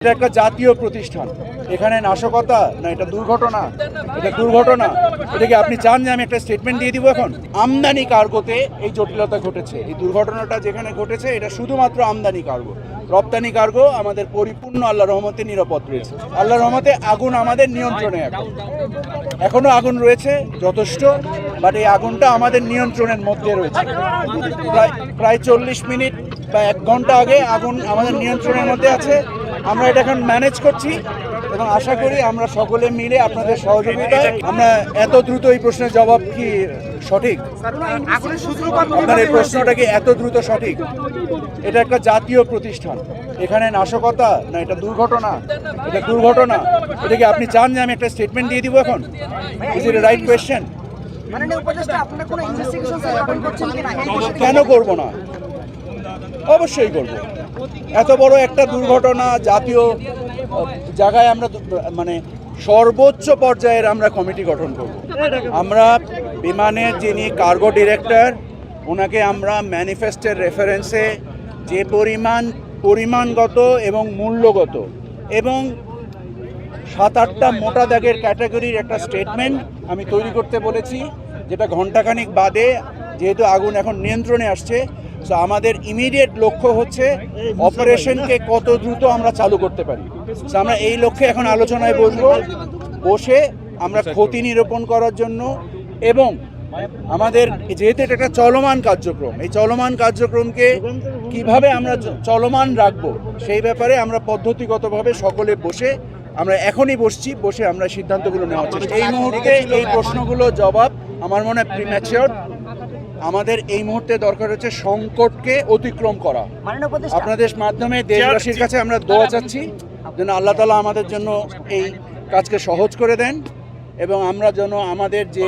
এটা একটা জাতীয় প্রতিষ্ঠান। এখানে নাশকতা না, এটা দুর্ঘটনা, এটা দুর্ঘটনা। এটা কি আপনি চান যে আমি একটা স্টেটমেন্ট দিয়ে দিব? এখন আমদানি কার্গোতে এই জটিলতা ঘটেছে, এই দুর্ঘটনাটা যেখানে ঘটেছে এটা শুধুমাত্র আমদানি কার্গো। রপ্তানি কার্গো আমাদের পরিপূর্ণ আল্লাহর রহমতে নিরাপদ রয়েছে। আল্লাহর রহমতে আগুন আমাদের নিয়ন্ত্রণে, এখনো আগুন রয়েছে যথেষ্ট, বাট এই আগুনটা আমাদের নিয়ন্ত্রণের মধ্যে রয়েছে। প্রায় 40 মিনিট বা 1 ঘন্টা আগে আগুন আমাদের নিয়ন্ত্রণের মধ্যে আছে। আমরা এটা এখন ম্যানেজ করছি এবং আশা করি আমরা সকলে মিলে আপনাদের সহযোগিতায় আমরা এত দ্রুত এই প্রশ্নের জবাব কি সঠিক? আপনার এই প্রশ্নটা কি এত দ্রুত সঠিক? এটা একটা জাতীয় প্রতিষ্ঠান। এখানে নাশকতা না, এটা দুর্ঘটনা, এটা দুর্ঘটনা। এটা কি আপনি চান যে আমি একটা স্টেটমেন্ট দিয়ে দিব? এখন ইজ ইট রাইট কোয়েশ্চেন? কেন করব না? অবশ্যই করব। এত বড় একটা দুর্ঘটনা জাতীয় জায়গায় আমরা মানে সর্বোচ্চ পর্যায়ের আমরা কমিটি গঠন করব। আমরা বিমানের যিনি কার্গো ডিরেক্টর ওনাকে আমরা ম্যানিফেস্টের রেফারেন্সে যে পরিমাণগত এবং মূল্যগত এবং 7-8টা মোটা দাগের ক্যাটাগরির একটা স্টেটমেন্ট আমি তৈরি করতে বলেছি, যেটা ঘণ্টাখানিক বাদে, যেহেতু আগুন এখন নিয়ন্ত্রণে আসছে, সো আমাদের ইমিডিয়েট লক্ষ্য হচ্ছে অপারেশনকে কত দ্রুত আমরা চালু করতে পারি। সো আমরা এই লক্ষ্যে এখন আলোচনায় বসে আমরা ক্ষতি নিরূপণ করার জন্য এবং আমাদের যেহেতু এটা একটা চলমান কার্যক্রম, এই চলমান কার্যক্রমকে কিভাবে আমরা চলমান রাখবো সেই ব্যাপারে আমরা পদ্ধতিগতভাবে সকলে আমরা এখনই বসে আমরা সিদ্ধান্তগুলো নেওয়া হচ্ছে। এই মুহূর্তে এই প্রশ্নগুলো জবাব আমার মনে হয় প্রিম্যাচিওর। আমাদের এই মুহূর্তে দরকার হচ্ছে সংকটকে অতিক্রম করা। আপনাদের মাধ্যমে দেশবাসীর কাছে আমরা দোয়া চাচ্ছি যেন আল্লাহ তাআলা আমাদের জন্য এই কাজকে সহজ করে দেন এবং আমরা যেন আমাদের যে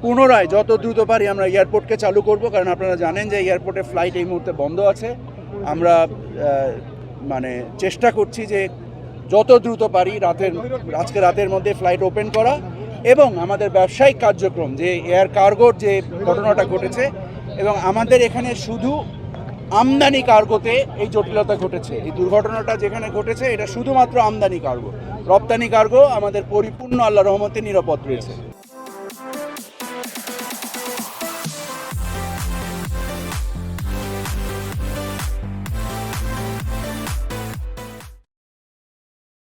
পুনরায় যত দ্রুত পারি আমরা এয়ারপোর্টকে চালু করব, কারণ আপনারা জানেন যে এয়ারপোর্টে ফ্লাইট এই মুহূর্তে বন্ধ আছে। আমরা মানে চেষ্টা করছি যে যত দ্রুত পারি আজকে রাতের মধ্যে ফ্লাইট ওপেন করা এবং আমাদের ব্যবসায়িক কার্যক্রম যে এয়ার কার্গোর যে ঘটনাটা ঘটেছে এবং আমাদের এখানে শুধু আমদানি কার্গোতে এই জটিলতা ঘটেছে, এই দুর্ঘটনাটা যেখানে ঘটেছে এটা শুধুমাত্র আমদানি কার্গো। রপ্তানি কার্গো আমাদের পরিপূর্ণ আল্লাহর রহমতে নিরাপদ রয়েছে।